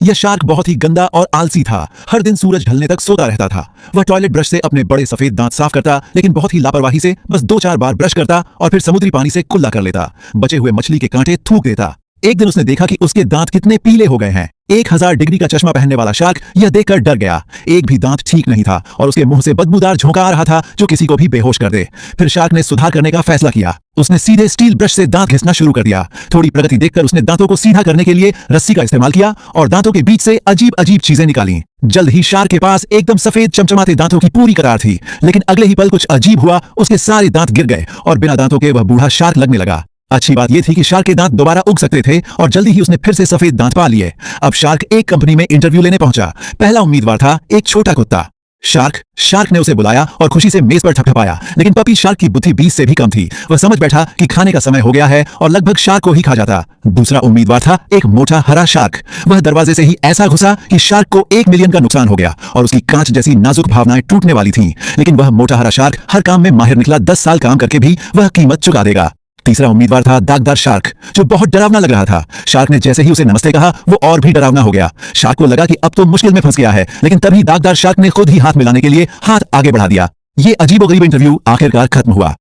यह शार्क बहुत ही गंदा और आलसी था। हर दिन सूरज ढलने तक सोता रहता था। वह टॉयलेट ब्रश से अपने बड़े सफेद दांत साफ करता, लेकिन बहुत ही लापरवाही से बस 2-4 बार ब्रश करता और फिर समुद्री पानी से कुल्ला कर लेता। बचे हुए मछली के कांटे थूक देता। एक दिन उसने देखा कि उसके दांत कितने पीले हो गए हैं। 1000 डिग्री का चश्मा पहनने वाला शार्क यह देखकर डर गया। एक भी दांत ठीक नहीं था और उसके मुंह से बदबूदार झोंका आ रहा था जो किसी को भी बेहोश कर दे। फिर शार्क ने सुधार करने का फैसला किया। उसने सीधे स्टील ब्रश से दांत घिसना शुरू कर दिया। थोड़ी प्रगति देखकर उसने दांतों को सीधा करने के लिए रस्सी का इस्तेमाल किया और दांतों के बीच से अजीब अजीब चीजें निकाली। जल्द ही शार्क के पास एकदम सफेद चमचमाते दांतों की पूरी कतार थी। लेकिन अगले ही पल कुछ अजीब हुआ। उसके सारे दांत गिर गए और बिना दांतों के वह बूढ़ा शार्क लगने लगा। अच्छी बात यह थी कि शार्क के दांत दोबारा उग सकते थे और जल्दी ही उसने फिर से सफेद दांत पा लिए। अब शार्क एक कंपनी में इंटरव्यू लेने पहुंचा। पहला उम्मीदवार था एक छोटा कुत्ता। शार्क ने उसे बुलाया और खुशी से मेज पर थपथपाया। लेकिन पपी शार्क की बुद्धि 20 से भी कम थी। वह समझ बैठा कि खाने का समय हो गया है और लगभग शार्क को ही खा जाता। दूसरा उम्मीदवार था एक मोटा हरा शार्क। वह दरवाजे से ही ऐसा घुसा कि शार्क को 1 मिलियन का नुकसान हो गया और उसकी कांच जैसी नाजुक भावनाएं टूटने वाली थीं। लेकिन वह मोटा हरा शार्क हर काम में माहिर निकला। 10 साल काम करके भी वह कीमत चुका देगा। तीसरा उम्मीदवार था दागदार शार्क, जो बहुत डरावना लग रहा था। शार्क ने जैसे ही उसे नमस्ते कहा, वो और भी डरावना हो गया। शार्क को लगा कि अब तो मुश्किल में फंस गया है, लेकिन तभी दागदार शार्क ने खुद ही हाथ मिलाने के लिए हाथ आगे बढ़ा दिया। ये अजीबोगरीब इंटरव्यू आखिरकार खत्म हुआ।